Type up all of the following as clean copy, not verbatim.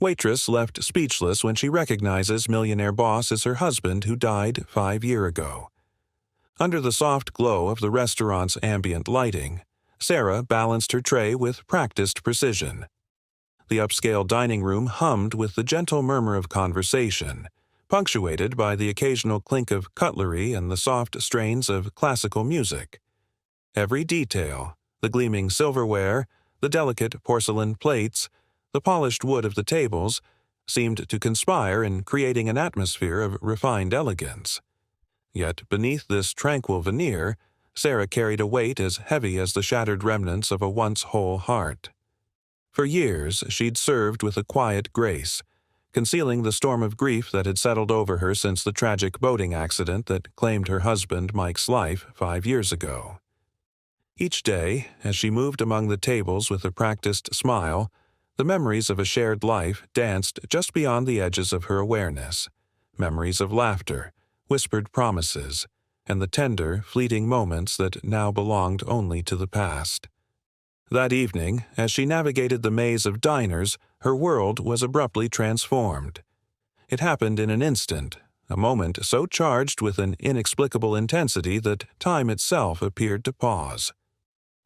Waitress left speechless when she recognizes Millionaire boss as her husband who died 5 years ago. Under the soft glow of the restaurant's ambient lighting, Sarah balanced her tray with practiced precision. The upscale dining room hummed with the gentle murmur of conversation, punctuated by the occasional clink of cutlery and the soft strains of classical music. Every detail, the gleaming silverware, the delicate porcelain plates, the polished wood of the tables, seemed to conspire in creating an atmosphere of refined elegance. Yet beneath this tranquil veneer, Sarah carried a weight as heavy as the shattered remnants of a once whole heart. For years she'd served with a quiet grace, concealing the storm of grief that had settled over her since the tragic boating accident that claimed her husband Mike's life 5 years ago. Each day, as she moved among the tables with a practiced smile, the memories of a shared life danced just beyond the edges of her awareness, memories of laughter, whispered promises, and the tender, fleeting moments that now belonged only to the past. That evening, as she navigated the maze of diners, her world was abruptly transformed. It happened in an instant, a moment so charged with an inexplicable intensity that time itself appeared to pause.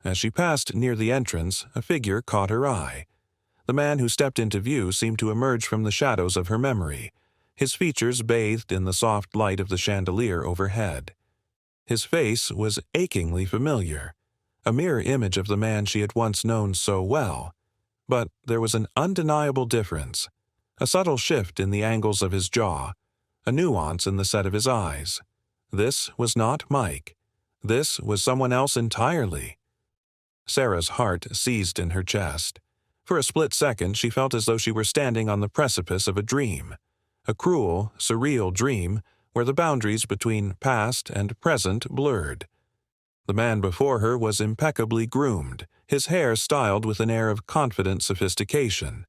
As she passed near the entrance, a figure caught her eye. The man who stepped into view seemed to emerge from the shadows of her memory, his features bathed in the soft light of the chandelier overhead. His face was achingly familiar, a mirror image of the man she had once known so well. But there was an undeniable difference, a subtle shift in the angles of his jaw, a nuance in the set of his eyes. This was not Mike. This was someone else entirely. Sarah's heart seized in her chest. For a split second she felt as though she were standing on the precipice of a dream, a cruel, surreal dream where the boundaries between past and present blurred. The man before her was impeccably groomed, his hair styled with an air of confident sophistication.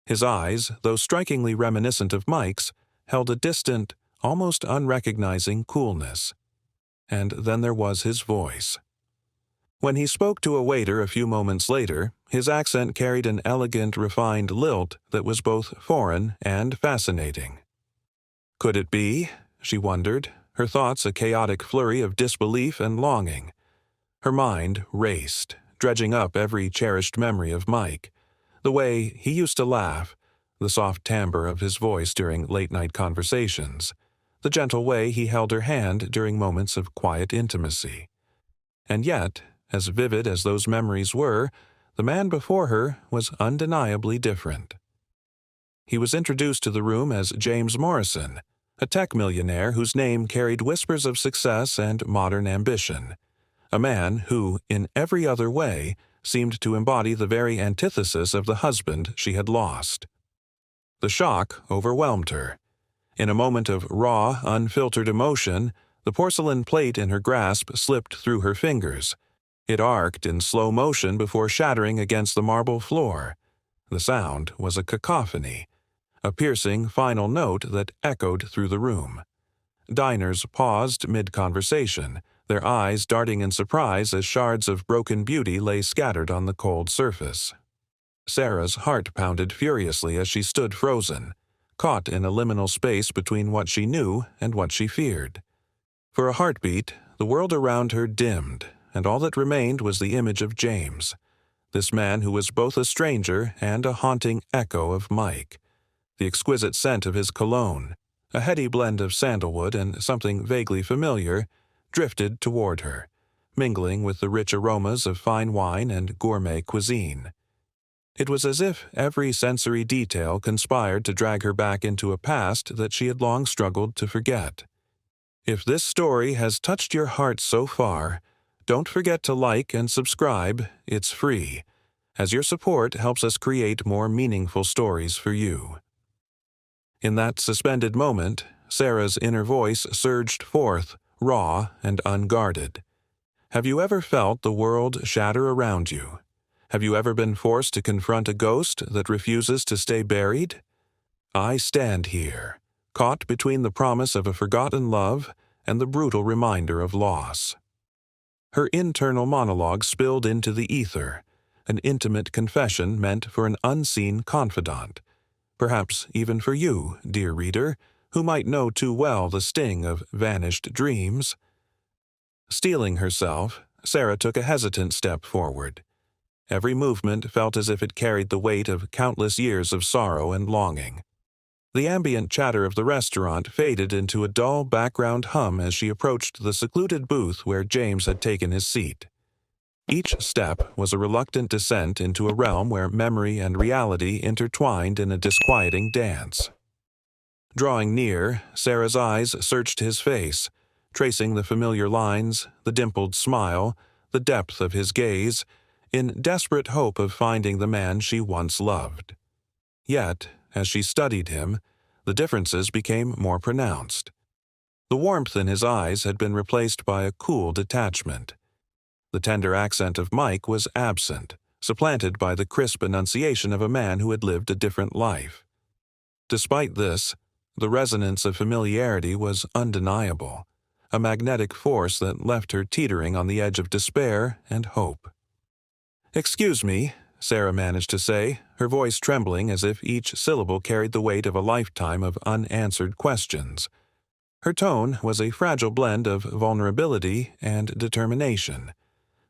His eyes, though strikingly reminiscent of Mike's, held a distant, almost unrecognizing coolness. And then there was his voice. When he spoke to a waiter a few moments later, his accent carried an elegant, refined lilt that was both foreign and fascinating. Could it be? She wondered, her thoughts a chaotic flurry of disbelief and longing. Her mind raced, dredging up every cherished memory of Mike, the way he used to laugh, the soft timbre of his voice during late-night conversations, the gentle way he held her hand during moments of quiet intimacy. And yet, as vivid as those memories were, the man before her was undeniably different. He was introduced to the room as James Morrison, a tech millionaire whose name carried whispers of success and modern ambition, a man who, in every other way, seemed to embody the very antithesis of the husband she had lost. The shock overwhelmed her. In a moment of raw, unfiltered emotion, the porcelain plate in her grasp slipped through her fingers. It arced in slow motion before shattering against the marble floor. The sound was a cacophony, a piercing final note that echoed through the room. Diners paused mid-conversation, their eyes darting in surprise as shards of broken beauty lay scattered on the cold surface. Sarah's heart pounded furiously as she stood frozen, caught in a liminal space between what she knew and what she feared. For a heartbeat, the world around her dimmed, and all that remained was the image of James, this man who was both a stranger and a haunting echo of Mike. The exquisite scent of his cologne, a heady blend of sandalwood and something vaguely familiar, drifted toward her, mingling with the rich aromas of fine wine and gourmet cuisine. It was as if every sensory detail conspired to drag her back into a past that she had long struggled to forget. If this story has touched your heart so far, don't forget to like and subscribe. It's free, as your support helps us create more meaningful stories for you. In that suspended moment, Sarah's inner voice surged forth, raw and unguarded. Have you ever felt the world shatter around you? Have you ever been forced to confront a ghost that refuses to stay buried? I stand here, caught between the promise of a forgotten love and the brutal reminder of loss. Her internal monologue spilled into the ether, an intimate confession meant for an unseen confidant. perhaps even for you, dear reader, who might know too well the sting of vanished dreams. Steeling herself, Sarah took a hesitant step forward. Every movement felt as if it carried the weight of countless years of sorrow and longing. The ambient chatter of the restaurant faded into a dull background hum as she approached the secluded booth where James had taken his seat. Each step was a reluctant descent into a realm where memory and reality intertwined in a disquieting dance. Drawing near, Sarah's eyes searched his face, tracing the familiar lines, the dimpled smile, the depth of his gaze, in desperate hope of finding the man she once loved. Yet, as she studied him, the differences became more pronounced. The warmth in his eyes had been replaced by a cool detachment. The tender accent of Mike was absent, supplanted by the crisp enunciation of a man who had lived a different life. Despite this, the resonance of familiarity was undeniable, a magnetic force that left her teetering on the edge of despair and hope. "Excuse me," Sarah managed to say, her voice trembling as if each syllable carried the weight of a lifetime of unanswered questions. Her tone was a fragile blend of vulnerability and determination,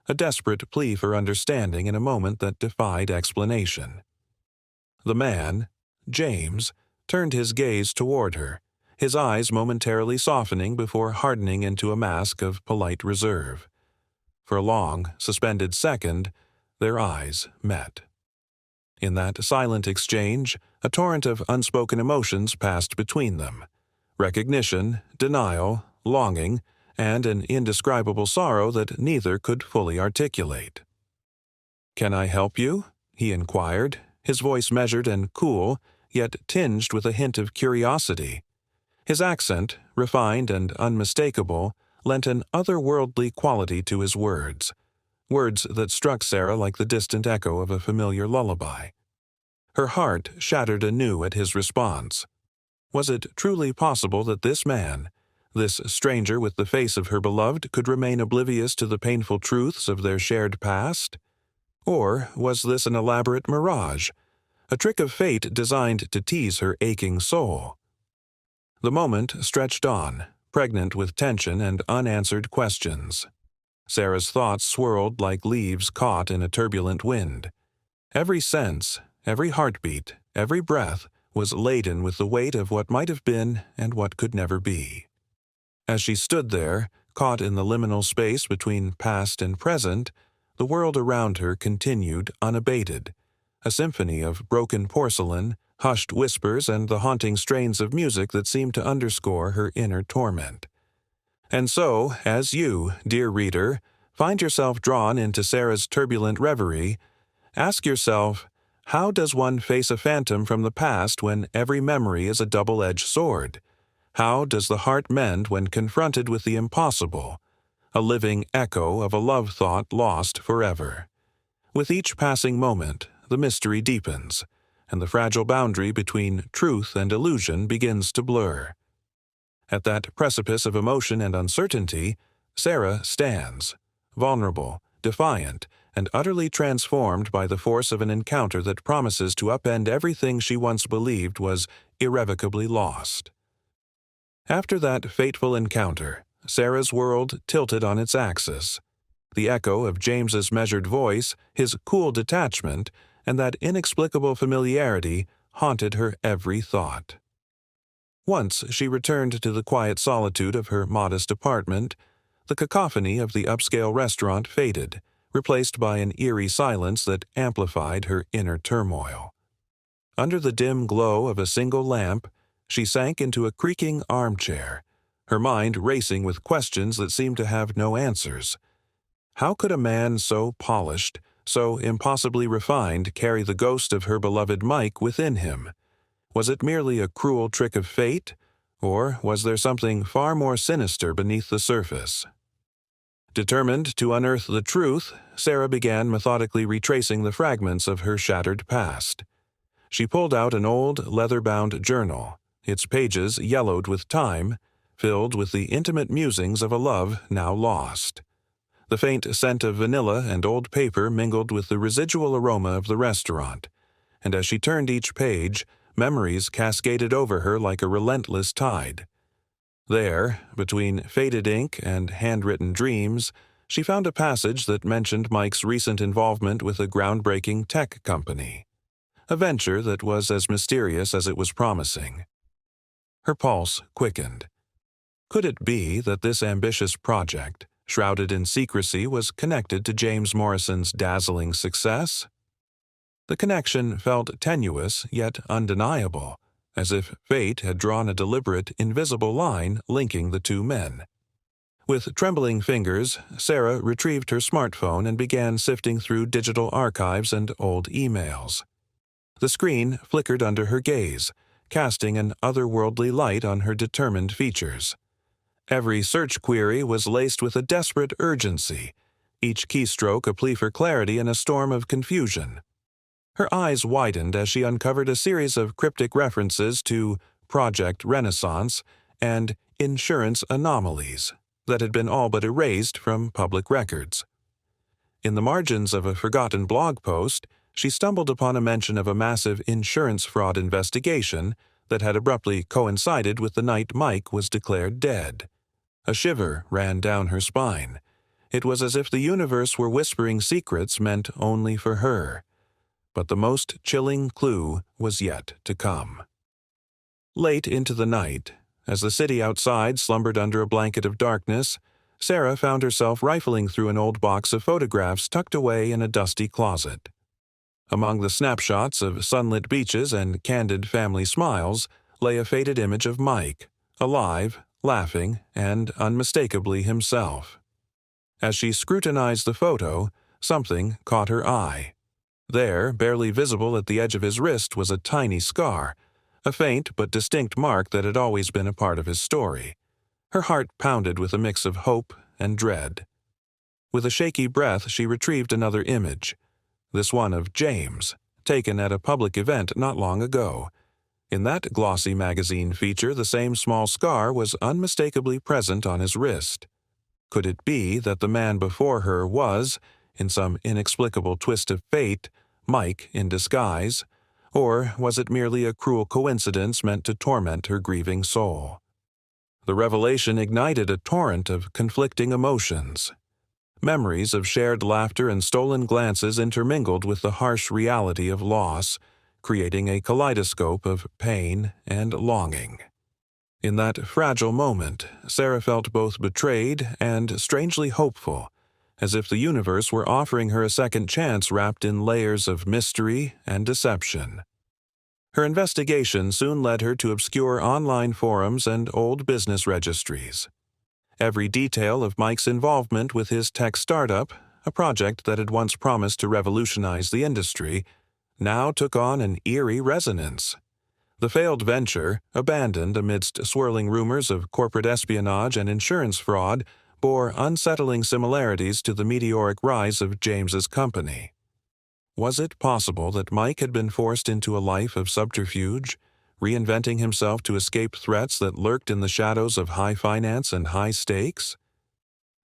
a desperate plea for understanding in a moment that defied explanation. The man, James, turned his gaze toward her, his eyes momentarily softening before hardening into a mask of polite reserve. For a long, suspended second, their eyes met. In that silent exchange, a torrent of unspoken emotions passed between them: recognition, denial, longing, and an indescribable sorrow that neither could fully articulate. "Can I help you?" he inquired, his voice measured and cool, yet tinged with a hint of curiosity. His accent, refined and unmistakable, lent an otherworldly quality to his words that struck Sarah like the distant echo of a familiar lullaby. Her heart shattered anew at his response. Was it truly possible that this man, this stranger with the face of her beloved, could remain oblivious to the painful truths of their shared past? Or was this an elaborate mirage, a trick of fate designed to tease her aching soul? The moment stretched on, pregnant with tension and unanswered questions. Sarah's thoughts swirled like leaves caught in a turbulent wind. Every sense, every heartbeat, every breath was laden with the weight of what might have been and what could never be. As she stood there, caught in the liminal space between past and present, the world around her continued unabated, a symphony of broken porcelain, hushed whispers, and the haunting strains of music that seemed to underscore her inner torment. And so, as you, dear reader, find yourself drawn into Sarah's turbulent reverie, ask yourself, how does one face a phantom from the past when every memory is a double-edged sword? How does the heart mend when confronted with the impossible, a living echo of a love thought lost forever? With each passing moment, the mystery deepens, and the fragile boundary between truth and illusion begins to blur. At that precipice of emotion and uncertainty, Sarah stands, vulnerable, defiant, and utterly transformed by the force of an encounter that promises to upend everything she once believed was irrevocably lost. After that fateful encounter, Sarah's world tilted on its axis. The echo of James's measured voice, his cool detachment, and that inexplicable familiarity haunted her every thought. Once she returned to the quiet solitude of her modest apartment, the cacophony of the upscale restaurant faded, replaced by an eerie silence that amplified her inner turmoil. Under the dim glow of a single lamp, she sank into a creaking armchair, her mind racing with questions that seemed to have no answers. How could a man so polished, so impossibly refined, carry the ghost of her beloved Mike within him? Was it merely a cruel trick of fate, or was there something far more sinister beneath the surface? Determined to unearth the truth, Sarah began methodically retracing the fragments of her shattered past. She pulled out an old, leather-bound journal, its pages yellowed with time, filled with the intimate musings of a love now lost. The faint scent of vanilla and old paper mingled with the residual aroma of the restaurant, and as she turned each page, Memories cascaded over her like a relentless tide. There, between faded ink and handwritten dreams, she found a passage that mentioned Mike's recent involvement with a groundbreaking tech company, a venture that was as mysterious as it was promising. Her pulse quickened. Could it be that this ambitious project, shrouded in secrecy, was connected to James Morrison's dazzling success? The connection felt tenuous yet undeniable, as if fate had drawn a deliberate, invisible line linking the two men. With trembling fingers, Sarah retrieved her smartphone and began sifting through digital archives and old emails. The screen flickered under her gaze, casting an otherworldly light on her determined features. Every search query was laced with a desperate urgency, each keystroke a plea for clarity in a storm of confusion. Her eyes widened as she uncovered a series of cryptic references to Project Renaissance and insurance anomalies that had been all but erased from public records. In the margins of a forgotten blog post, she stumbled upon a mention of a massive insurance fraud investigation that had abruptly coincided with the night Mike was declared dead. A shiver ran down her spine. It was as if the universe were whispering secrets meant only for her. But the most chilling clue was yet to come. Late into the night, as the city outside slumbered under a blanket of darkness, Sarah found herself rifling through an old box of photographs tucked away in a dusty closet. Among the snapshots of sunlit beaches and candid family smiles lay a faded image of Mike, alive, laughing, and unmistakably himself. As she scrutinized the photo, something caught her eye. There, barely visible at the edge of his wrist, was a tiny scar, a faint but distinct mark that had always been a part of his story. Her heart pounded with a mix of hope and dread. With a shaky breath, she retrieved another image, this one of James, taken at a public event not long ago. In that glossy magazine feature, the same small scar was unmistakably present on his wrist. Could it be that the man before her was, in some inexplicable twist of fate, Mike in disguise, or was it merely a cruel coincidence meant to torment her grieving soul? The revelation ignited a torrent of conflicting emotions. Memories of shared laughter and stolen glances intermingled with the harsh reality of loss, creating a kaleidoscope of pain and longing. In that fragile moment, Sarah felt both betrayed and strangely hopeful, as if the universe were offering her a second chance wrapped in layers of mystery and deception. Her investigation soon led her to obscure online forums and old business registries. Every detail of Mike's involvement with his tech startup, a project that had once promised to revolutionize the industry, now took on an eerie resonance. The failed venture, abandoned amidst swirling rumors of corporate espionage and insurance fraud, bore unsettling similarities to the meteoric rise of James's company. Was it possible that Mike had been forced into a life of subterfuge, reinventing himself to escape threats that lurked in the shadows of high finance and high stakes?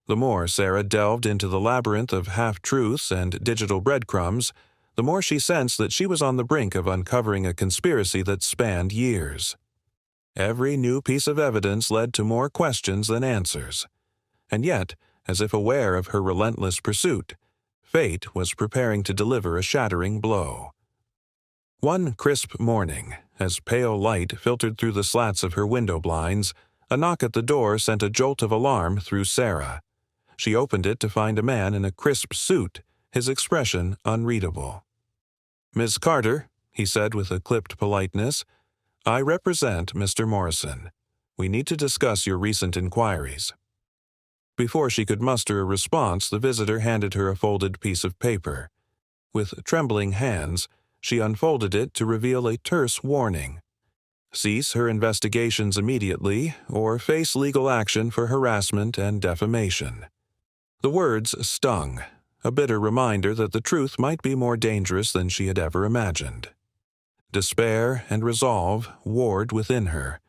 The more Sarah delved into the labyrinth of half-truths and digital breadcrumbs, the more she sensed that she was on the brink of uncovering a conspiracy that spanned years. Every new piece of evidence led to more questions than answers. And yet, as if aware of her relentless pursuit, fate was preparing to deliver a shattering blow. One crisp morning, as pale light filtered through the slats of her window blinds, a knock at the door sent a jolt of alarm through Sarah. She opened it to find a man in a crisp suit, his expression unreadable. "Miss Carter," he said with a clipped politeness, "I represent Mr. Morrison. We need to discuss your recent inquiries." Before she could muster a response, the visitor handed her a folded piece of paper. With trembling hands, she unfolded it to reveal a terse warning. Cease her investigations immediately, or face legal action for harassment and defamation. The words stung, a bitter reminder that the truth might be more dangerous than she had ever imagined. Despair and resolve warred within her.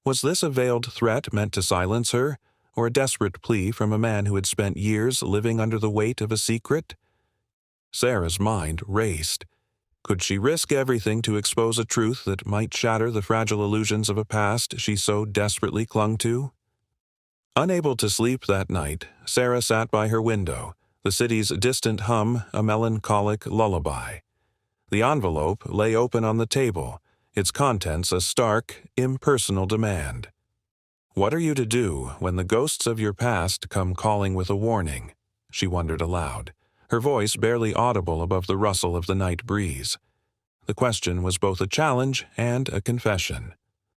Was this a veiled threat meant to silence her, or a desperate plea from a man who had spent years living under the weight of a secret? Sarah's mind raced. Could she risk everything to expose a truth that might shatter the fragile illusions of a past she so desperately clung to? Unable to sleep that night, Sarah sat by her window, the city's distant hum a melancholic lullaby. The envelope lay open on the table, its contents a stark, impersonal demand. "What are you to do when the ghosts of your past come calling with a warning?" she wondered aloud, her voice barely audible above the rustle of the night breeze. The question was both a challenge and a confession,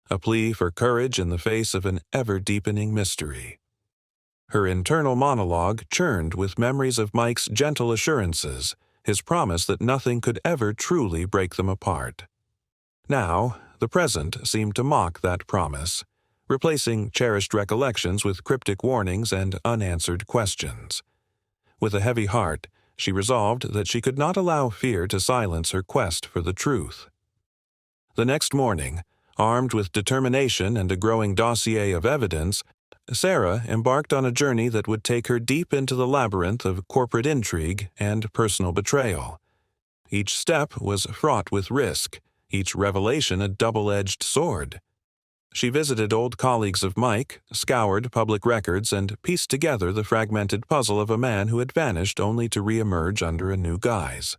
a plea for courage in the face of an ever-deepening mystery. Her internal monologue churned with memories of Mike's gentle assurances, his promise that nothing could ever truly break them apart. Now, the present seemed to mock that promise, replacing cherished recollections with cryptic warnings and unanswered questions. With a heavy heart, she resolved that she could not allow fear to silence her quest for the truth. The next morning, armed with determination and a growing dossier of evidence, Sarah embarked on a journey that would take her deep into the labyrinth of corporate intrigue and personal betrayal. Each step was fraught with risk, each revelation a double-edged sword. She visited old colleagues of Mike, scoured public records, and pieced together the fragmented puzzle of a man who had vanished only to re-emerge under a new guise.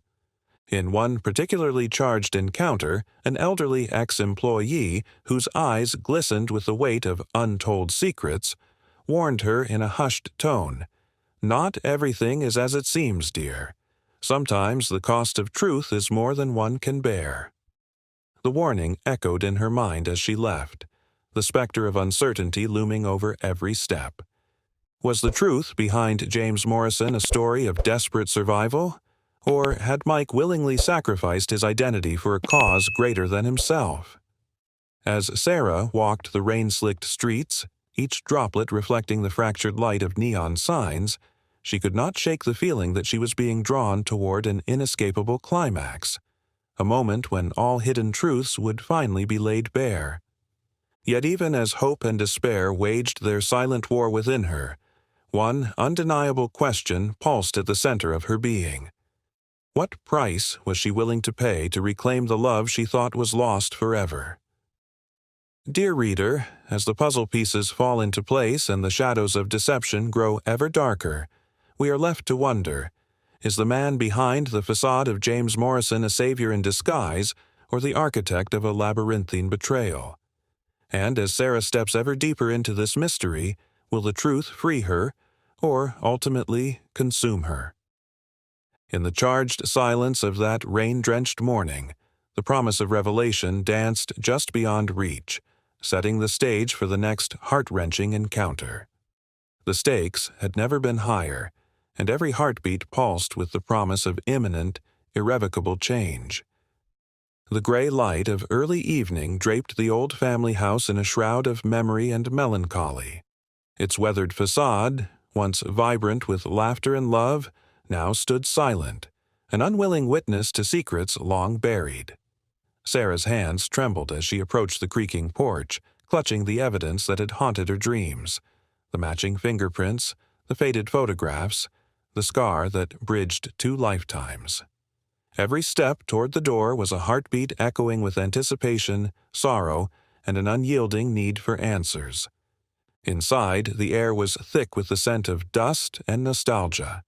In one particularly charged encounter, an elderly ex-employee, whose eyes glistened with the weight of untold secrets, warned her in a hushed tone, "Not everything is as it seems, dear. Sometimes the cost of truth is more than one can bear." The warning echoed in her mind as she left, the specter of uncertainty looming over every step. Was the truth behind James Morrison a story of desperate survival? Or had Mike willingly sacrificed his identity for a cause greater than himself? As Sarah walked the rain-slicked streets, each droplet reflecting the fractured light of neon signs, she could not shake the feeling that she was being drawn toward an inescapable climax, a moment when all hidden truths would finally be laid bare. Yet even as hope and despair waged their silent war within her, one undeniable question pulsed at the center of her being. What price was she willing to pay to reclaim the love she thought was lost forever? Dear reader, as the puzzle pieces fall into place and the shadows of deception grow ever darker, we are left to wonder, is the man behind the facade of James Morrison a savior in disguise or the architect of a labyrinthine betrayal? And as Sarah steps ever deeper into this mystery, will the truth free her or ultimately consume her? In the charged silence of that rain-drenched morning, the promise of revelation danced just beyond reach, setting the stage for the next heart-wrenching encounter. The stakes had never been higher, and every heartbeat pulsed with the promise of imminent, irrevocable change. The gray light of early evening draped the old family house in a shroud of memory and melancholy. Its weathered facade, once vibrant with laughter and love, now stood silent, an unwilling witness to secrets long buried. Sarah's hands trembled as she approached the creaking porch, clutching the evidence that had haunted her dreams, the matching fingerprints, the faded photographs, the scar that bridged 2 lifetimes. Every step toward the door was a heartbeat echoing with anticipation, sorrow, and an unyielding need for answers. Inside, the air was thick with the scent of dust and nostalgia.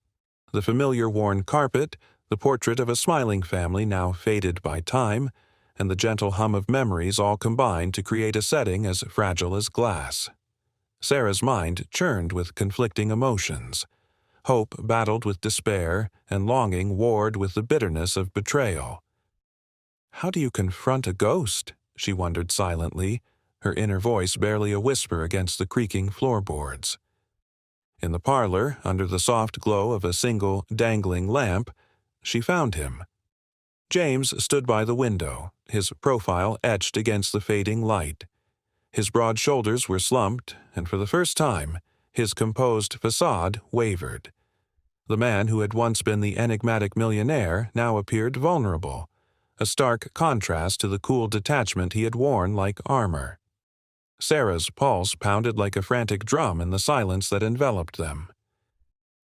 The familiar worn carpet, the portrait of a smiling family now faded by time, and the gentle hum of memories all combined to create a setting as fragile as glass. Sarah's mind churned with conflicting emotions. Hope battled with despair, and longing warred with the bitterness of betrayal. How do you confront a ghost? She wondered silently, her inner voice barely a whisper against the creaking floorboards. In the parlor, under the soft glow of a single, dangling lamp, she found him. James stood by the window, his profile etched against the fading light. His broad shoulders were slumped, and for the first time, his composed facade wavered. The man who had once been the enigmatic millionaire now appeared vulnerable, a stark contrast to the cool detachment he had worn like armor. Sarah's pulse pounded like a frantic drum in the silence that enveloped them.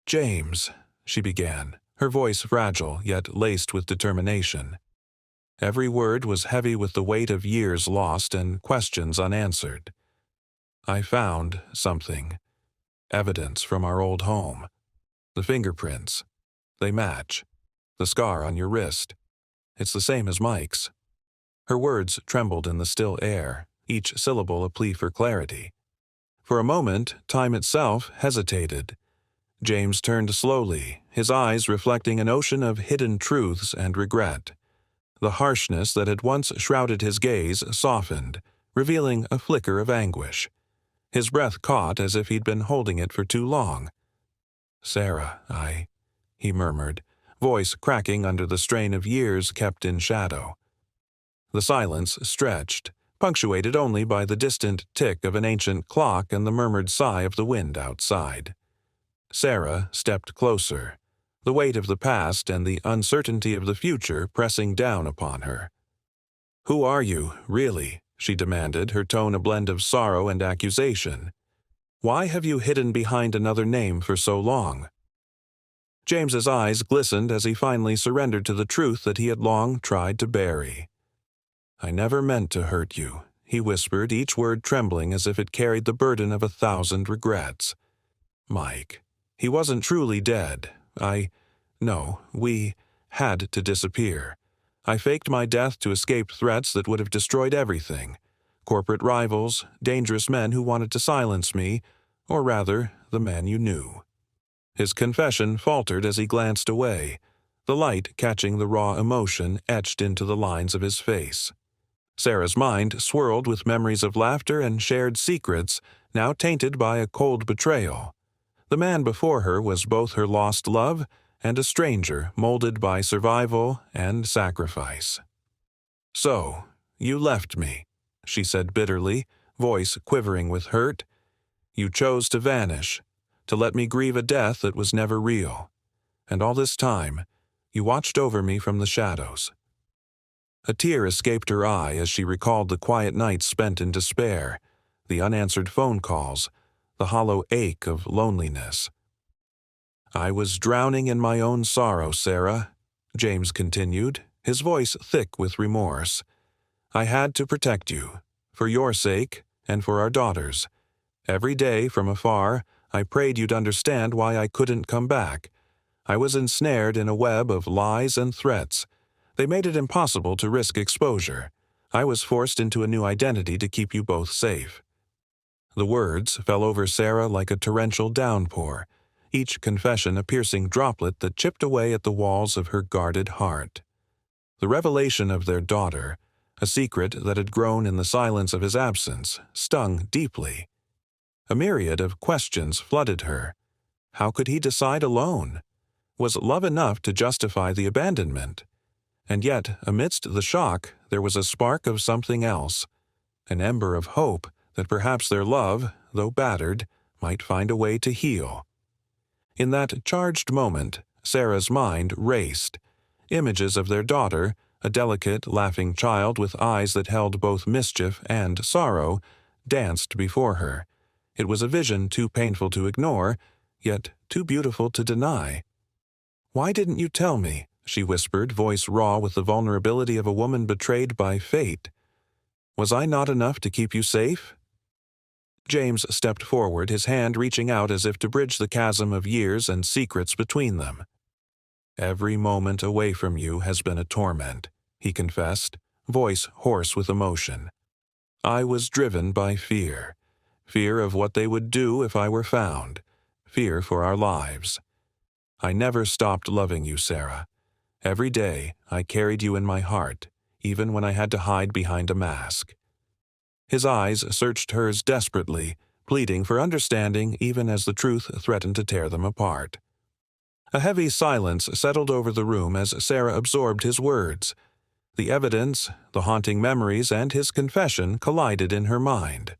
"James," she began, her voice fragile yet laced with determination. Every word was heavy with the weight of years lost and questions unanswered. I found something. Evidence from our old home. The fingerprints. They match. The scar on your wrist. It's the same as Mike's. Her words trembled in the still air, each syllable a plea for clarity. For a moment, time itself hesitated. James turned slowly, his eyes reflecting an ocean of hidden truths and regret. The harshness that had once shrouded his gaze softened, revealing a flicker of anguish. His breath caught as if he'd been holding it for too long. "Sarah, he murmured, voice cracking under the strain of years kept in shadow. The silence stretched, punctuated only by the distant tick of an ancient clock and the murmured sigh of the wind outside. Sarah stepped closer, the weight of the past and the uncertainty of the future pressing down upon her. "Who are you, really?" she demanded, her tone a blend of sorrow and accusation. "Why have you hidden behind another name for so long?" James's eyes glistened as he finally surrendered to the truth that he had long tried to bury. "I never meant to hurt you," he whispered, each word trembling as if it carried the burden of 1,000 regrets. "Mike. He wasn't truly dead. No, we had to disappear. I faked my death to escape threats that would have destroyed everything. Corporate rivals, dangerous men who wanted to silence me, or rather, the man you knew." His confession faltered as he glanced away, the light catching the raw emotion etched into the lines of his face. Sarah's mind swirled with memories of laughter and shared secrets, now tainted by a cold betrayal. The man before her was both her lost love and a stranger molded by survival and sacrifice. "So, you left me," she said bitterly, voice quivering with hurt. "You chose to vanish, to let me grieve a death that was never real. And all this time, you watched over me from the shadows." A tear escaped her eye as she recalled the quiet nights spent in despair, the unanswered phone calls, the hollow ache of loneliness. "I was drowning in my own sorrow, Sarah," James continued, his voice thick with remorse. "I had to protect you, for your sake and for our daughters. Every day from afar, I prayed you'd understand why I couldn't come back. I was ensnared in a web of lies and threats. They made it impossible to risk exposure. I was forced into a new identity to keep you both safe." The words fell over Sarah like a torrential downpour, each confession a piercing droplet that chipped away at the walls of her guarded heart. The revelation of their daughter, a secret that had grown in the silence of his absence, stung deeply. A myriad of questions flooded her. How could he decide alone? Was love enough to justify the abandonment? And yet, amidst the shock, there was a spark of something else, an ember of hope that perhaps their love, though battered, might find a way to heal. In that charged moment, Sarah's mind raced. Images of their daughter, a delicate, laughing child with eyes that held both mischief and sorrow, danced before her. It was a vision too painful to ignore, yet too beautiful to deny. "Why didn't you tell me?" she whispered, voice raw with the vulnerability of a woman betrayed by fate. "Was I not enough to keep you safe?" James stepped forward, his hand reaching out as if to bridge the chasm of years and secrets between them. "Every moment away from you has been a torment," he confessed, voice hoarse with emotion. "I was driven by fear. Fear of what they would do if I were found. Fear for our lives. I never stopped loving you, Sarah. Every day I carried you in my heart, even when I had to hide behind a mask." His eyes searched hers desperately, pleading for understanding even as the truth threatened to tear them apart. A heavy silence settled over the room as Sarah absorbed his words. The evidence, the haunting memories, and his confession collided in her mind.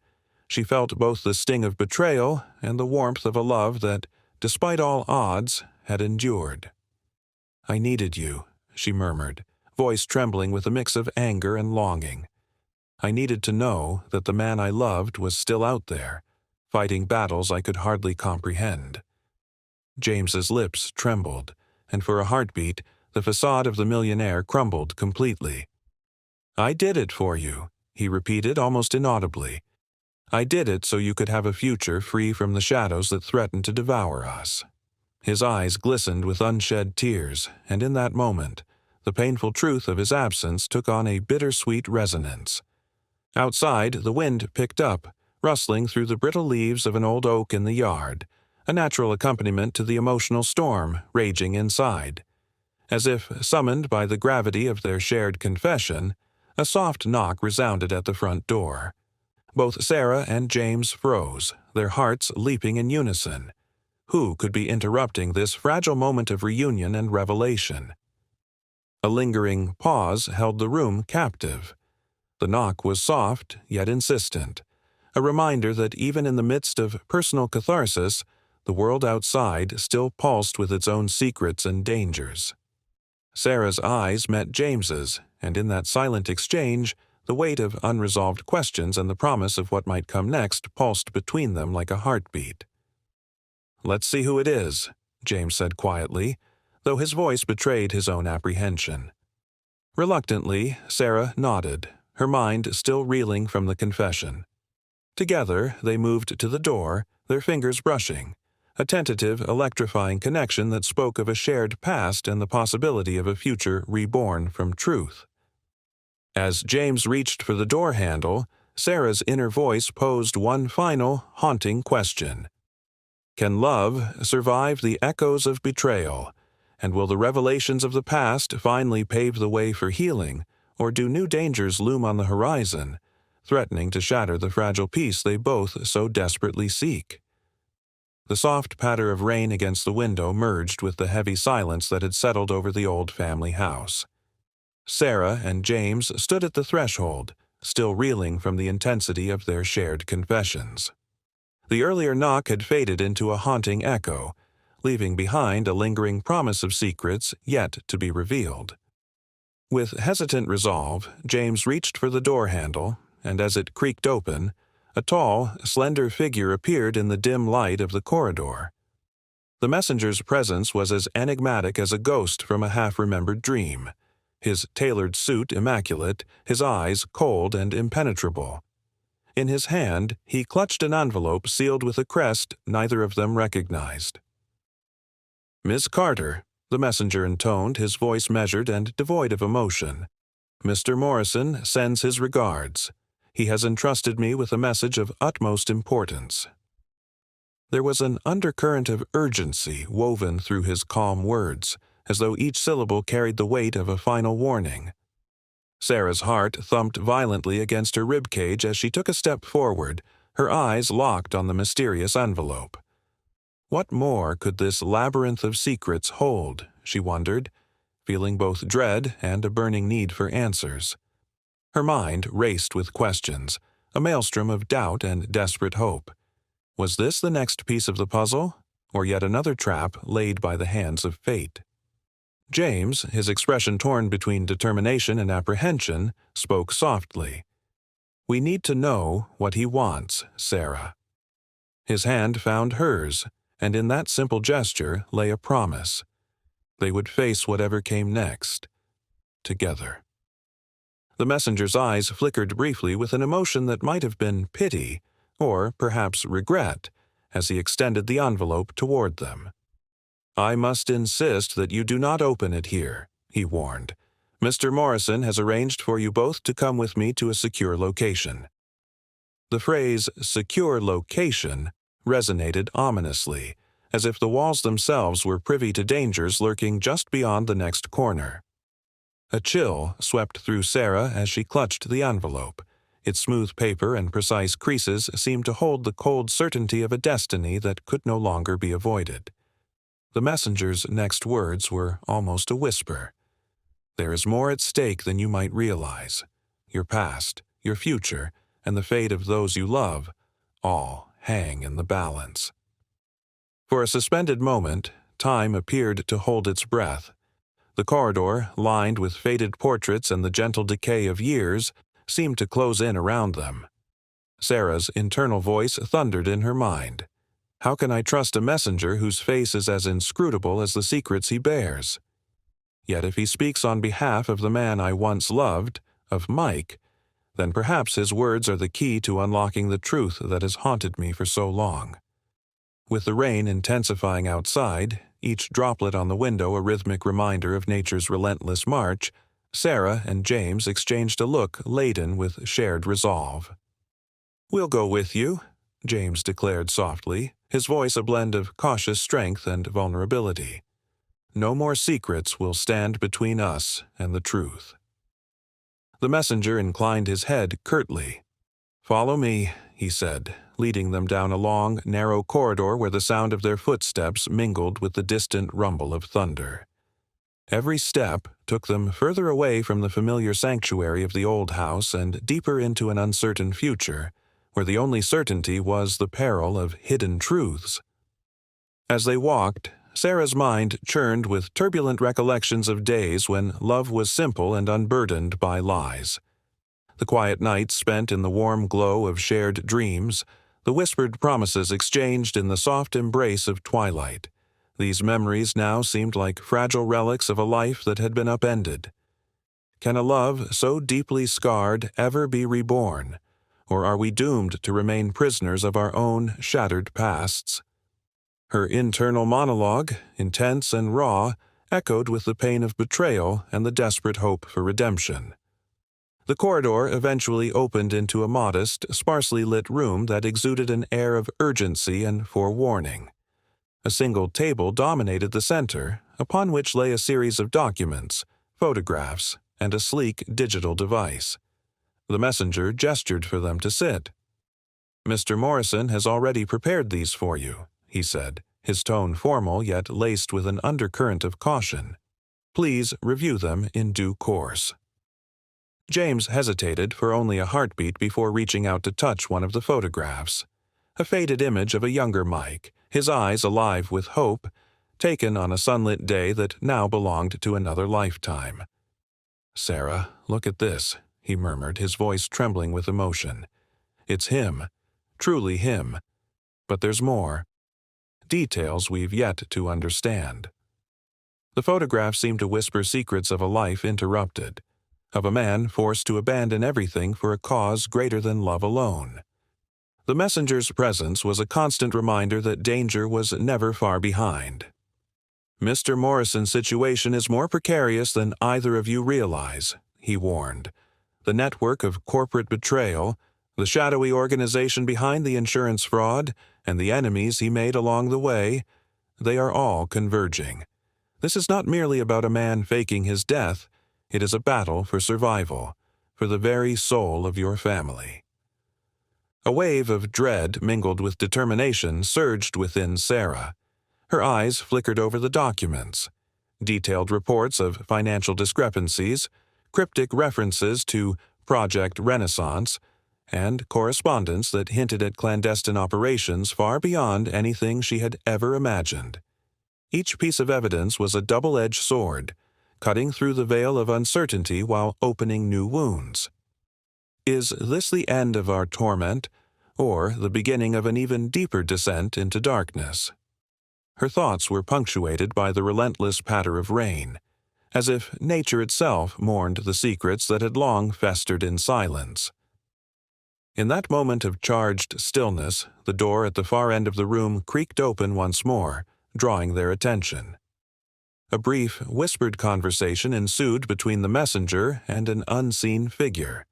She felt both the sting of betrayal and the warmth of a love that, despite all odds, had endured. "I needed you," she murmured, voice trembling with a mix of anger and longing. "I needed to know that the man I loved was still out there, fighting battles I could hardly comprehend." James's lips trembled, and for a heartbeat, the facade of the millionaire crumbled completely. "I did it for you," he repeated almost inaudibly. "I did it so you could have a future free from the shadows that threaten to devour us." His eyes glistened with unshed tears, and in that moment, the painful truth of his absence took on a bittersweet resonance. Outside, the wind picked up, rustling through the brittle leaves of an old oak in the yard, a natural accompaniment to the emotional storm raging inside. As if summoned by the gravity of their shared confession, a soft knock resounded at the front door. Both Sarah and James froze, their hearts leaping in unison. Who could be interrupting this fragile moment of reunion and revelation? A lingering pause held the room captive. The knock was soft, yet insistent, a reminder that even in the midst of personal catharsis, the world outside still pulsed with its own secrets and dangers. Sarah's eyes met James's, and in that silent exchange, the weight of unresolved questions and the promise of what might come next pulsed between them like a heartbeat. "Let's see who it is," James said quietly, though his voice betrayed his own apprehension. Reluctantly, Sarah nodded, her mind still reeling from the confession. Together, they moved to the door, their fingers brushing, a tentative, electrifying connection that spoke of a shared past and the possibility of a future reborn from truth. As James reached for the door handle, Sarah's inner voice posed one final, haunting question. Can love survive the echoes of betrayal? And will the revelations of the past finally pave the way for healing, or do new dangers loom on the horizon, threatening to shatter the fragile peace they both so desperately seek? The soft patter of rain against the window merged with the heavy silence that had settled over the old family house. Sarah and James stood at the threshold, still reeling from the intensity of their shared confessions. The earlier knock had faded into a haunting echo, leaving behind a lingering promise of secrets yet to be revealed. With hesitant resolve, James reached for the door handle, and as it creaked open, a tall, slender figure appeared in the dim light of the corridor. The messenger's presence was as enigmatic as a ghost from a half-remembered dream, his tailored suit immaculate, his eyes cold and impenetrable. In his hand, he clutched an envelope sealed with a crest neither of them recognized. "Miss Carter," the messenger intoned, his voice measured and devoid of emotion. "Mr. Morrison sends his regards. He has entrusted me with a message of utmost importance." There was an undercurrent of urgency woven through his calm words, as though each syllable carried the weight of a final warning. Sarah's heart thumped violently against her ribcage as she took a step forward, her eyes locked on the mysterious envelope. What more could this labyrinth of secrets hold, she wondered, feeling both dread and a burning need for answers. Her mind raced with questions, a maelstrom of doubt and desperate hope. Was this the next piece of the puzzle, or yet another trap laid by the hands of fate? James, his expression torn between determination and apprehension, spoke softly. "We need to know what he wants, Sarah." His hand found hers, and in that simple gesture lay a promise. They would face whatever came next, together. The messenger's eyes flickered briefly with an emotion that might have been pity, or perhaps regret, as he extended the envelope toward them. "I must insist that you do not open it here," he warned. "Mr. Morrison has arranged for you both to come with me to a secure location." The phrase "secure location" resonated ominously, as if the walls themselves were privy to dangers lurking just beyond the next corner. A chill swept through Sarah as she clutched the envelope. Its smooth paper and precise creases seemed to hold the cold certainty of a destiny that could no longer be avoided. The messenger's next words were almost a whisper. "There is more at stake than you might realize. Your past, your future, and the fate of those you love, all hang in the balance." For a suspended moment, time appeared to hold its breath. The corridor, lined with faded portraits and the gentle decay of years, seemed to close in around them. Sarah's internal voice thundered in her mind. How can I trust a messenger whose face is as inscrutable as the secrets he bears? Yet if he speaks on behalf of the man I once loved, of Mike, then perhaps his words are the key to unlocking the truth that has haunted me for so long. With the rain intensifying outside, each droplet on the window a rhythmic reminder of nature's relentless march, Sarah and James exchanged a look laden with shared resolve. "We'll go with you," James declared softly, his voice a blend of cautious strength and vulnerability. "No more secrets will stand between us and the truth." The messenger inclined his head curtly. "Follow me," he said, leading them down a long, narrow corridor where the sound of their footsteps mingled with the distant rumble of thunder. Every step took them further away from the familiar sanctuary of the old house and deeper into an uncertain future, where the only certainty was the peril of hidden truths. As they walked, Sarah's mind churned with turbulent recollections of days when love was simple and unburdened by lies. The quiet nights spent in the warm glow of shared dreams, the whispered promises exchanged in the soft embrace of twilight. These memories now seemed like fragile relics of a life that had been upended. Can a love so deeply scarred ever be reborn, or are we doomed to remain prisoners of our own shattered pasts? Her internal monologue, intense and raw, echoed with the pain of betrayal and the desperate hope for redemption. The corridor eventually opened into a modest, sparsely lit room that exuded an air of urgency and forewarning. A single table dominated the center, upon which lay a series of documents, photographs, and a sleek digital device. The messenger gestured for them to sit. "Mr. Morrison has already prepared these for you," he said, his tone formal yet laced with an undercurrent of caution. "Please review them in due course." James hesitated for only a heartbeat before reaching out to touch one of the photographs. A faded image of a younger Mike, his eyes alive with hope, taken on a sunlit day that now belonged to another lifetime. "Sarah, look at this," he murmured, his voice trembling with emotion. "It's him, truly him. But there's more. Details we've yet to understand." The photograph seemed to whisper secrets of a life interrupted, of a man forced to abandon everything for a cause greater than love alone. The messenger's presence was a constant reminder that danger was never far behind. "Mr. Morrison's situation is more precarious than either of you realize," he warned. "The network of corporate betrayal, the shadowy organization behind the insurance fraud, and the enemies he made along the way, they are all converging. This is not merely about a man faking his death. It is a battle for survival, for the very soul of your family." A wave of dread mingled with determination surged within Sarah. Her eyes flickered over the documents. Detailed reports of financial discrepancies, cryptic references to Project Renaissance, and correspondence that hinted at clandestine operations far beyond anything she had ever imagined. Each piece of evidence was a double-edged sword, cutting through the veil of uncertainty while opening new wounds. Is this the end of our torment, or the beginning of an even deeper descent into darkness? Her thoughts were punctuated by the relentless patter of rain, as if nature itself mourned the secrets that had long festered in silence. In that moment of charged stillness, the door at the far end of the room creaked open once more, drawing their attention. A brief, whispered conversation ensued between the messenger and an unseen figure,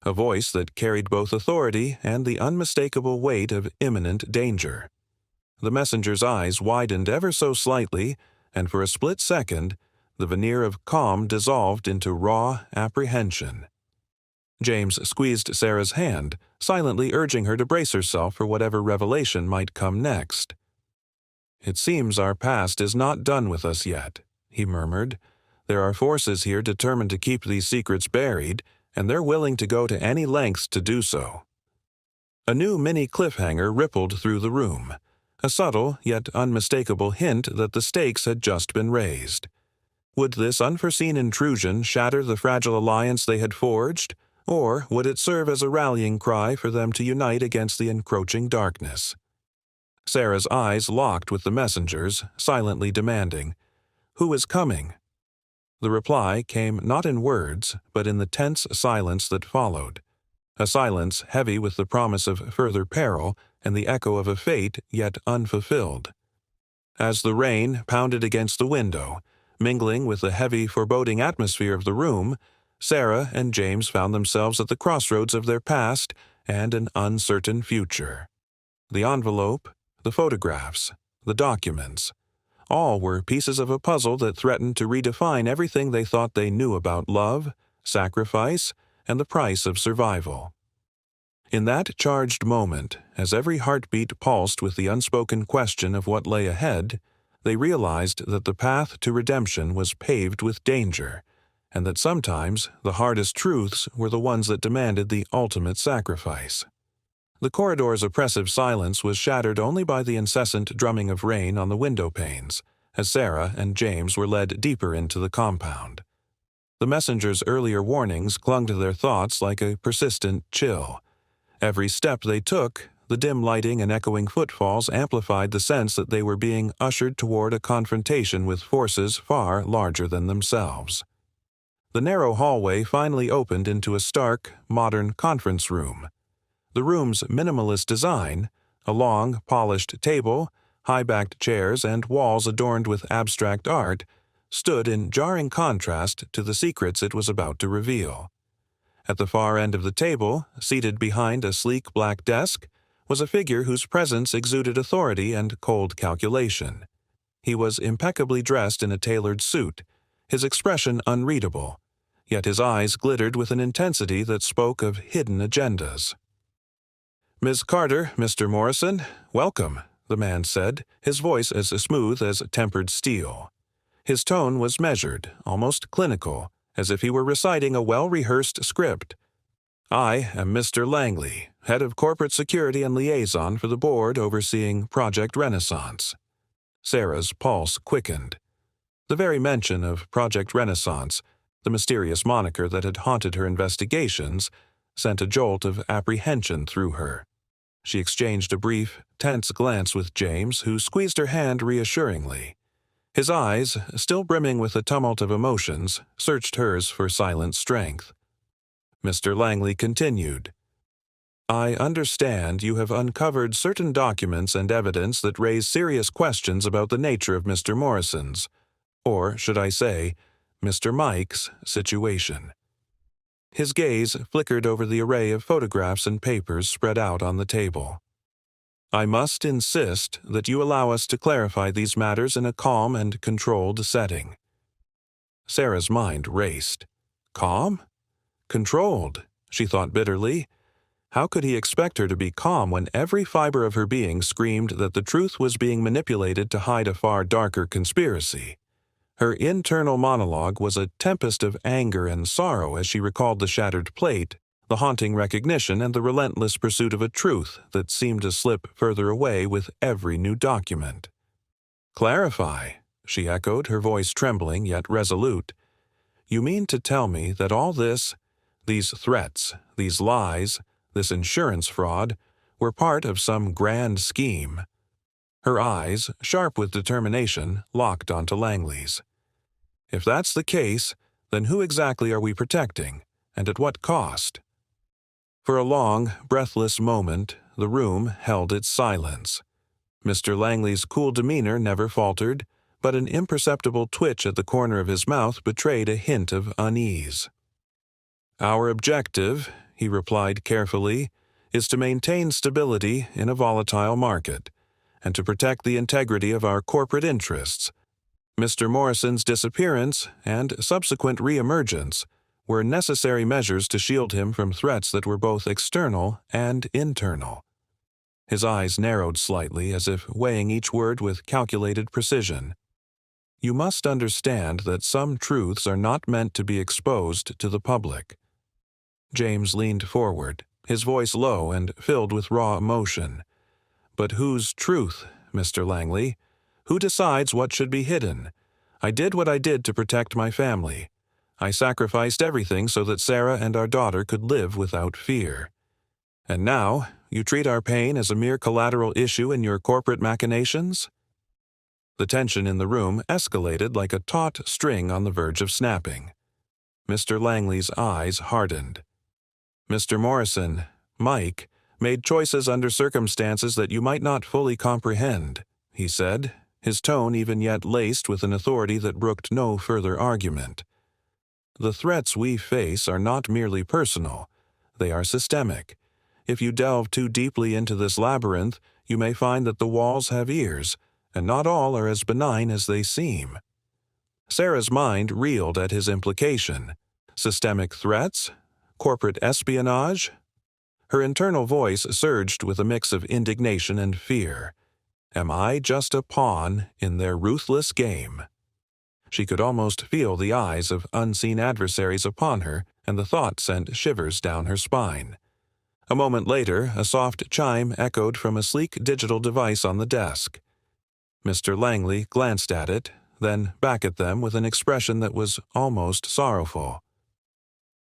a voice that carried both authority and the unmistakable weight of imminent danger. The messenger's eyes widened ever so slightly, and for a split second, the veneer of calm dissolved into raw apprehension. James squeezed Sarah's hand, silently urging her to brace herself for whatever revelation might come next. "It seems our past is not done with us yet," he murmured. "There are forces here determined to keep these secrets buried, and they're willing to go to any lengths to do so." A new mini cliffhanger rippled through the room, a subtle yet unmistakable hint that the stakes had just been raised. Would this unforeseen intrusion shatter the fragile alliance they had forged, or would it serve as a rallying cry for them to unite against the encroaching darkness? Sarah's eyes locked with the messenger's, silently demanding, "Who is coming?" The reply came not in words, but in the tense silence that followed, a silence heavy with the promise of further peril and the echo of a fate yet unfulfilled. As the rain pounded against the window, mingling with the heavy, foreboding atmosphere of the room, Sarah and James found themselves at the crossroads of their past and an uncertain future. The envelope, the photographs, the documents, all were pieces of a puzzle that threatened to redefine everything they thought they knew about love, sacrifice, and the price of survival. In that charged moment, as every heartbeat pulsed with the unspoken question of what lay ahead, they realized that the path to redemption was paved with danger, and that sometimes the hardest truths were the ones that demanded the ultimate sacrifice. The corridor's oppressive silence was shattered only by the incessant drumming of rain on the window panes, as Sarah and James were led deeper into the compound. The messenger's earlier warnings clung to their thoughts like a persistent chill. Every step they took, the dim lighting and echoing footfalls amplified the sense that they were being ushered toward a confrontation with forces far larger than themselves. The narrow hallway finally opened into a stark, modern conference room. The room's minimalist design, a long, polished table, high-backed chairs, and walls adorned with abstract art, stood in jarring contrast to the secrets it was about to reveal. At the far end of the table, seated behind a sleek black desk, was a figure whose presence exuded authority and cold calculation. He was impeccably dressed in a tailored suit, his expression unreadable, yet his eyes glittered with an intensity that spoke of hidden agendas. "Miss Carter, Mr. Morrison, welcome," the man said, his voice as smooth as tempered steel. His tone was measured, almost clinical, as if he were reciting a well-rehearsed script. "I am Mr. Langley, head of corporate security and liaison for the board overseeing Project Renaissance." Sarah's pulse quickened. The very mention of Project Renaissance, the mysterious moniker that had haunted her investigations, sent a jolt of apprehension through her. She exchanged a brief, tense glance with James, who squeezed her hand reassuringly. His eyes, still brimming with a tumult of emotions, searched hers for silent strength. Mr. Langley continued, "I understand you have uncovered certain documents and evidence that raise serious questions about the nature of Mr. Morrison's, or should I say, Mr. Mike's, situation." His gaze flickered over the array of photographs and papers spread out on the table. "I must insist that you allow us to clarify these matters in a calm and controlled setting." Sarah's mind raced. Calm? Controlled, she thought bitterly. How could he expect her to be calm when every fiber of her being screamed that the truth was being manipulated to hide a far darker conspiracy? Her internal monologue was a tempest of anger and sorrow as she recalled the shattered plate, the haunting recognition, and the relentless pursuit of a truth that seemed to slip further away with every new document. "Clarify," she echoed, her voice trembling yet resolute. "You mean to tell me that all this, these threats, these lies, this insurance fraud, were part of some grand scheme?" Her eyes, sharp with determination, locked onto Langley's. "If that's the case, then who exactly are we protecting, and at what cost?" For a long, breathless moment, the room held its silence. Mr. Langley's cool demeanor never faltered, but an imperceptible twitch at the corner of his mouth betrayed a hint of unease. "Our objective," he replied carefully, "is to maintain stability in a volatile market, and to protect the integrity of our corporate interests. Mr. Morrison's disappearance and subsequent re-emergence were necessary measures to shield him from threats that were both external and internal." His eyes narrowed slightly as if weighing each word with calculated precision. "You must understand that some truths are not meant to be exposed to the public." James leaned forward, his voice low and filled with raw emotion. "But whose truth, Mr. Langley? Who decides what should be hidden? I did what I did to protect my family. I sacrificed everything so that Sarah and our daughter could live without fear. And now, you treat our pain as a mere collateral issue in your corporate machinations?" The tension in the room escalated like a taut string on the verge of snapping. Mr. Langley's eyes hardened. Mr. Morrison, Mike, made choices under circumstances that you might not fully comprehend, he said, his tone even yet laced with an authority that brooked no further argument. The threats we face are not merely personal, they are systemic. If you delve too deeply into this labyrinth, you may find that the walls have ears, and not all are as benign as they seem. Sarah's mind reeled at his implication. Systemic threats? Corporate espionage? Her internal voice surged with a mix of indignation and fear. Am I just a pawn in their ruthless game? She could almost feel the eyes of unseen adversaries upon her, and the thought sent shivers down her spine. A moment later, a soft chime echoed from a sleek digital device on the desk. Mr. Langley glanced at it, then back at them with an expression that was almost sorrowful.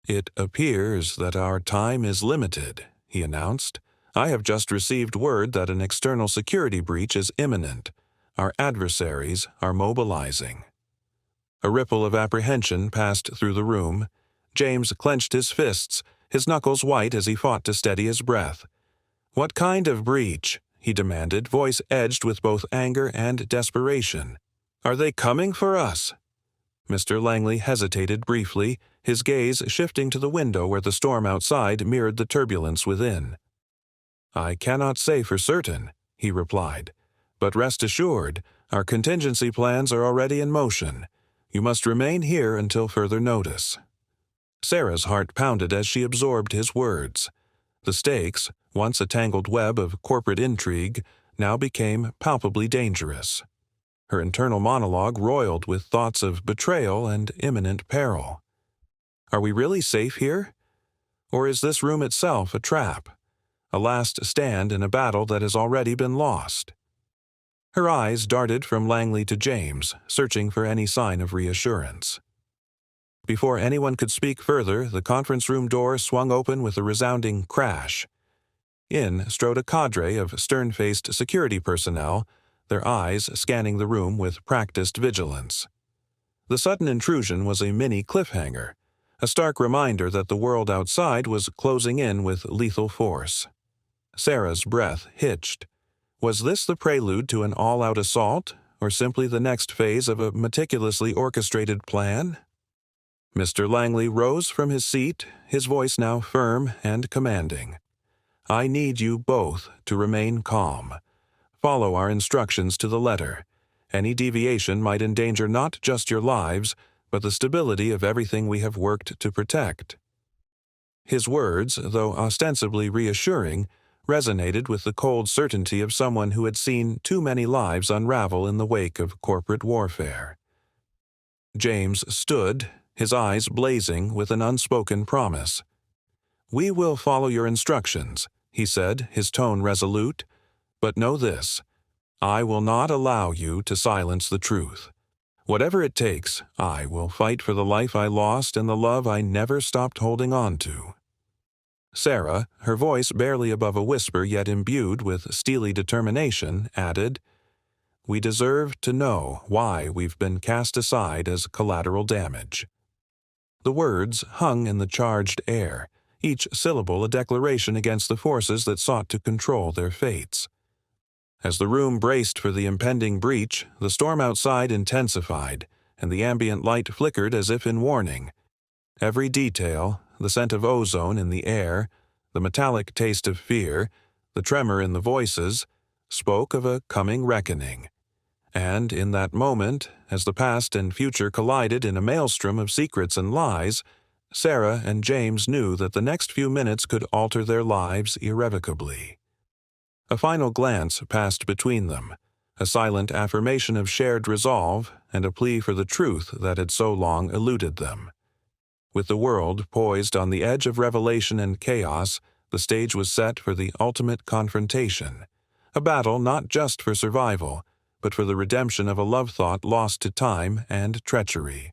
"It appears that our time is limited," he announced. "I have just received word that an external security breach is imminent. Our adversaries are mobilizing." A ripple of apprehension passed through the room. James clenched his fists, his knuckles white as he fought to steady his breath. "What kind of breach?" he demanded, voice edged with both anger and desperation. "Are they coming for us?" Mr. Langley hesitated briefly, his gaze shifting to the window where the storm outside mirrored the turbulence within. "I cannot say for certain," he replied, "but rest assured, our contingency plans are already in motion. You must remain here until further notice." Sarah's heart pounded as she absorbed his words. The stakes, once a tangled web of corporate intrigue, now became palpably dangerous. Her internal monologue roiled with thoughts of betrayal and imminent peril. Are we really safe here? Or is this room itself a trap? A last stand in a battle that has already been lost? Her eyes darted from Langley to James, searching for any sign of reassurance. Before anyone could speak further, the conference room door swung open with a resounding crash. In strode a cadre of stern-faced security personnel, their eyes scanning the room with practiced vigilance. The sudden intrusion was a mini cliffhanger, a stark reminder that the world outside was closing in with lethal force. Sarah's breath hitched. Was this the prelude to an all-out assault, or simply the next phase of a meticulously orchestrated plan? Mr. Langley rose from his seat, his voice now firm and commanding. "I need you both to remain calm. Follow our instructions to the letter. Any deviation might endanger not just your lives, but the stability of everything we have worked to protect." His words, though ostensibly reassuring, resonated with the cold certainty of someone who had seen too many lives unravel in the wake of corporate warfare. James stood, his eyes blazing with an unspoken promise. "We will follow your instructions," he said, his tone resolute. "But know this, I will not allow you to silence the truth. Whatever it takes, I will fight for the life I lost and the love I never stopped holding on to." Sarah, her voice barely above a whisper yet imbued with steely determination, added, "We deserve to know why we've been cast aside as collateral damage." The words hung in the charged air, each syllable a declaration against the forces that sought to control their fates. As the room braced for the impending breach, the storm outside intensified, and the ambient light flickered as if in warning. Every detail, the scent of ozone in the air, the metallic taste of fear, the tremor in the voices, spoke of a coming reckoning. And in that moment, as the past and future collided in a maelstrom of secrets and lies, Sarah and James knew that the next few minutes could alter their lives irrevocably. A final glance passed between them, a silent affirmation of shared resolve and a plea for the truth that had so long eluded them. With the world poised on the edge of revelation and chaos, the stage was set for the ultimate confrontation, a battle not just for survival, but for the redemption of a love thought lost to time and treachery.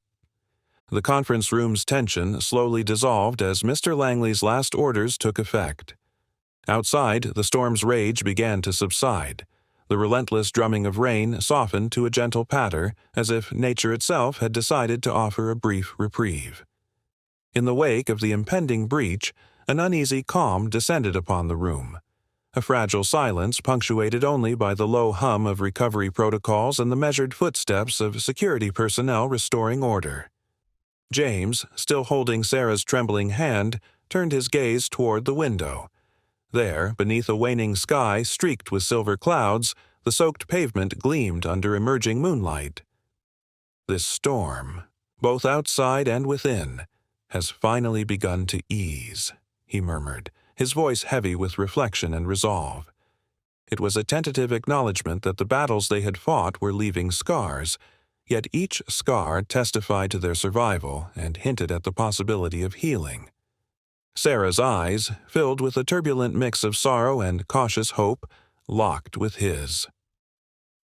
The conference room's tension slowly dissolved as Mr. Langley's last orders took effect. Outside, the storm's rage began to subside. The relentless drumming of rain softened to a gentle patter, as if nature itself had decided to offer a brief reprieve. In the wake of the impending breach, an uneasy calm descended upon the room, a fragile silence punctuated only by the low hum of recovery protocols and the measured footsteps of security personnel restoring order. James, still holding Sarah's trembling hand, turned his gaze toward the window. There, beneath a waning sky streaked with silver clouds, the soaked pavement gleamed under emerging moonlight. "This storm, both outside and within, has finally begun to ease," he murmured, his voice heavy with reflection and resolve. It was a tentative acknowledgment that the battles they had fought were leaving scars, yet each scar testified to their survival and hinted at the possibility of healing. Sarah's eyes, filled with a turbulent mix of sorrow and cautious hope, locked with his.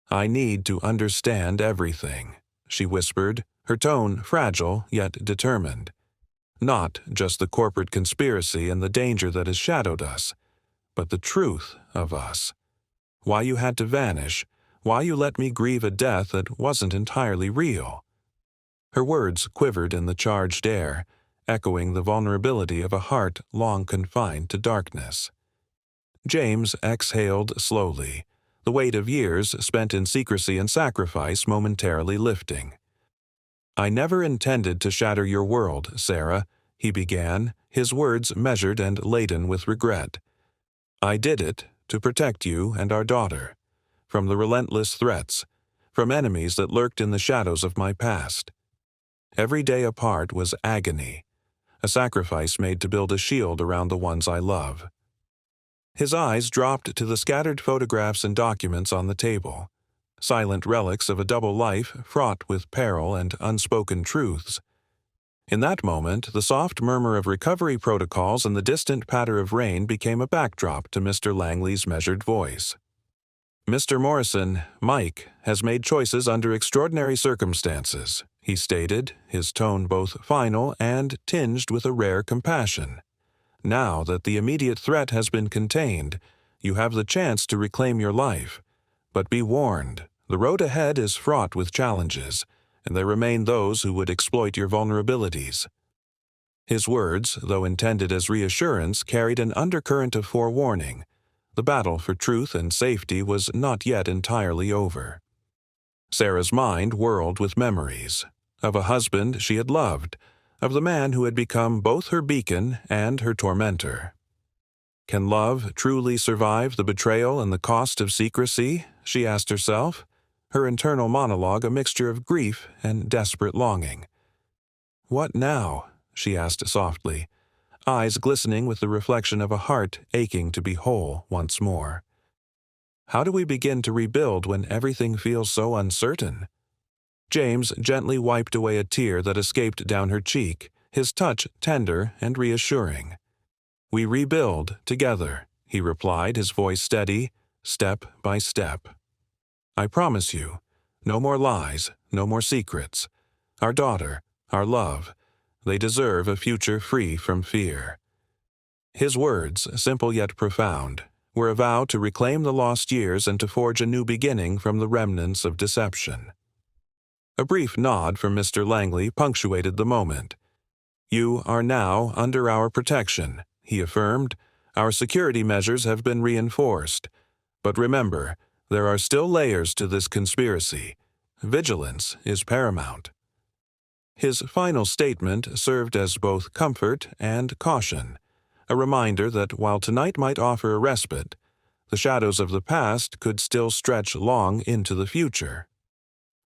"I need to understand everything," she whispered, her tone fragile yet determined. "Not just the corporate conspiracy and the danger that has shadowed us, but the truth of us. Why you had to vanish, why you let me grieve a death that wasn't entirely real." Her words quivered in the charged air, echoing the vulnerability of a heart long confined to darkness. James exhaled slowly, the weight of years spent in secrecy and sacrifice momentarily lifting. "I never intended to shatter your world, Sarah," he began, his words measured and laden with regret. "I did it to protect you and our daughter, from the relentless threats, from enemies that lurked in the shadows of my past. Every day apart was agony, a sacrifice made to build a shield around the ones I love." His eyes dropped to the scattered photographs and documents on the table, silent relics of a double life fraught with peril and unspoken truths. In that moment, the soft murmur of recovery protocols and the distant patter of rain became a backdrop to Mr. Langley's measured voice. "Mr. Morrison, Mike, has made choices under extraordinary circumstances," he stated, his tone both final and tinged with a rare compassion. "Now that the immediate threat has been contained, you have the chance to reclaim your life. But be warned, the road ahead is fraught with challenges, and there remain those who would exploit your vulnerabilities." His words, though intended as reassurance, carried an undercurrent of forewarning. The battle for truth and safety was not yet entirely over. Sarah's mind whirled with memories of a husband she had loved, of the man who had become both her beacon and her tormentor. "Can love truly survive the betrayal and the cost of secrecy?" she asked herself, her internal monologue a mixture of grief and desperate longing. "What now?" she asked softly, eyes glistening with the reflection of a heart aching to be whole once more. "How do we begin to rebuild when everything feels so uncertain?" James gently wiped away a tear that escaped down her cheek, his touch tender and reassuring. "We rebuild together," he replied, his voice steady, step by step. "I promise you, no more lies, no more secrets. Our daughter, our love, they deserve a future free from fear." His words, simple yet profound, were a vow to reclaim the lost years and to forge a new beginning from the remnants of deception. A brief nod from Mr. Langley punctuated the moment. "You are now under our protection," he affirmed. "Our security measures have been reinforced. But remember, there are still layers to this conspiracy. Vigilance is paramount." His final statement served as both comfort and caution, a reminder that while tonight might offer a respite, the shadows of the past could still stretch long into the future.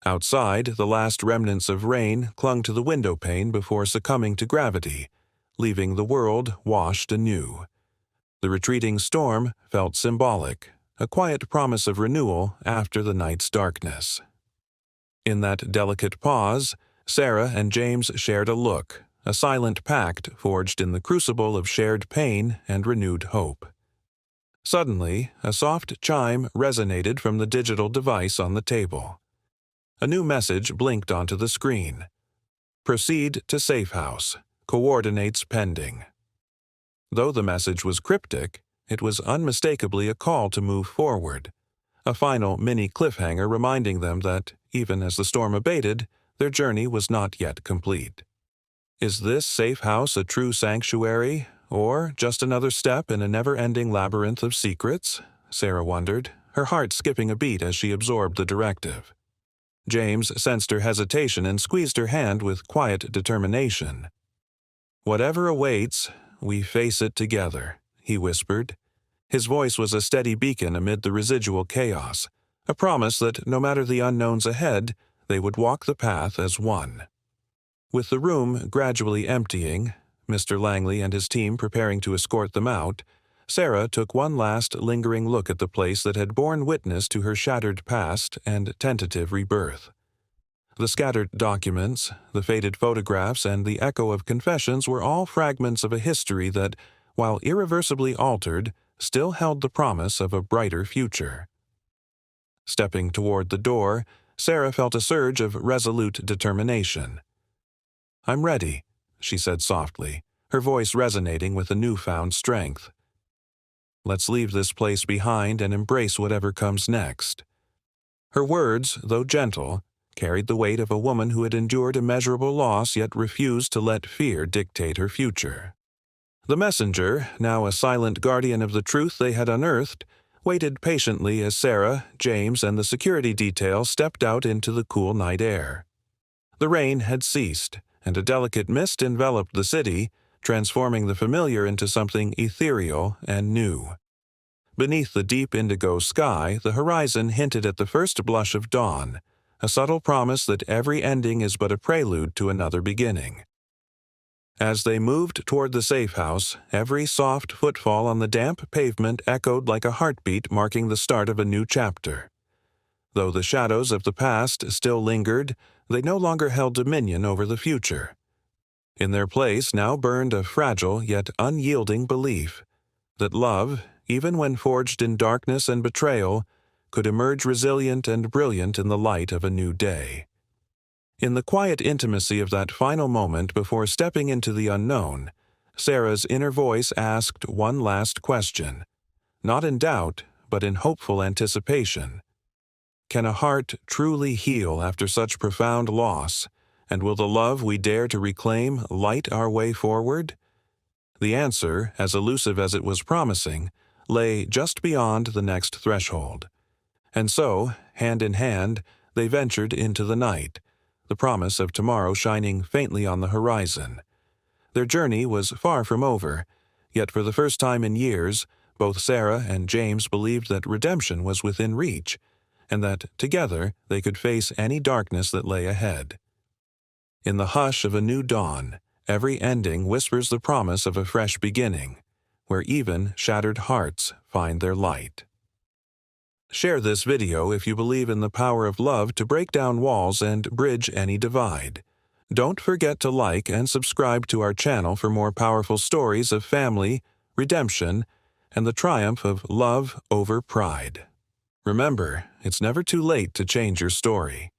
Outside, the last remnants of rain clung to the window pane before succumbing to gravity, leaving the world washed anew. The retreating storm felt symbolic, a quiet promise of renewal after the night's darkness. In that delicate pause, Sarah and James shared a look, a silent pact forged in the crucible of shared pain and renewed hope. Suddenly, a soft chime resonated from the digital device on the table. A new message blinked onto the screen. "Proceed to safe house. Coordinates pending." Though the message was cryptic, it was unmistakably a call to move forward, a final mini cliffhanger reminding them that, even as the storm abated, their journey was not yet complete. Is this safe house a true sanctuary, or just another step in a never-ending labyrinth of secrets? Sarah wondered, her heart skipping a beat as she absorbed the directive. James sensed her hesitation and squeezed her hand with quiet determination. "Whatever awaits, we face it together," he whispered. His voice was a steady beacon amid the residual chaos, a promise that no matter the unknowns ahead, they would walk the path as one. With the room gradually emptying, Mr. Langley and his team preparing to escort them out, Sarah took one last lingering look at the place that had borne witness to her shattered past and tentative rebirth. The scattered documents, the faded photographs, and the echo of confessions were all fragments of a history that, while irreversibly altered, still held the promise of a brighter future. Stepping toward the door, Sarah felt a surge of resolute determination. "I'm ready," she said softly, her voice resonating with a newfound strength. "Let's leave this place behind and embrace whatever comes next." Her words, though gentle, carried the weight of a woman who had endured immeasurable loss yet refused to let fear dictate her future. The messenger, now a silent guardian of the truth they had unearthed, waited patiently as Sarah, James, and the security detail stepped out into the cool night air. The rain had ceased, and a delicate mist enveloped the city, transforming the familiar into something ethereal and new. Beneath the deep indigo sky, the horizon hinted at the first blush of dawn, a subtle promise that every ending is but a prelude to another beginning. As they moved toward the safe house, every soft footfall on the damp pavement echoed like a heartbeat marking the start of a new chapter. Though the shadows of the past still lingered, they no longer held dominion over the future. In their place now burned a fragile yet unyielding belief that love, even when forged in darkness and betrayal, could emerge resilient and brilliant in the light of a new day. In the quiet intimacy of that final moment before stepping into the unknown, Sarah's inner voice asked one last question, not in doubt, but in hopeful anticipation. Can a heart truly heal after such profound loss, and will the love we dare to reclaim light our way forward? The answer, as elusive as it was promising, lay just beyond the next threshold. And so, hand in hand, they ventured into the night, the promise of tomorrow shining faintly on the horizon. Their journey was far from over, yet for the first time in years, both Sarah and James believed that redemption was within reach, and that, together, they could face any darkness that lay ahead. In the hush of a new dawn, every ending whispers the promise of a fresh beginning, where even shattered hearts find their light. Share this video if you believe in the power of love to break down walls and bridge any divide. Don't forget to like and subscribe to our channel for more powerful stories of family, redemption, and the triumph of love over pride. Remember, it's never too late to change your story.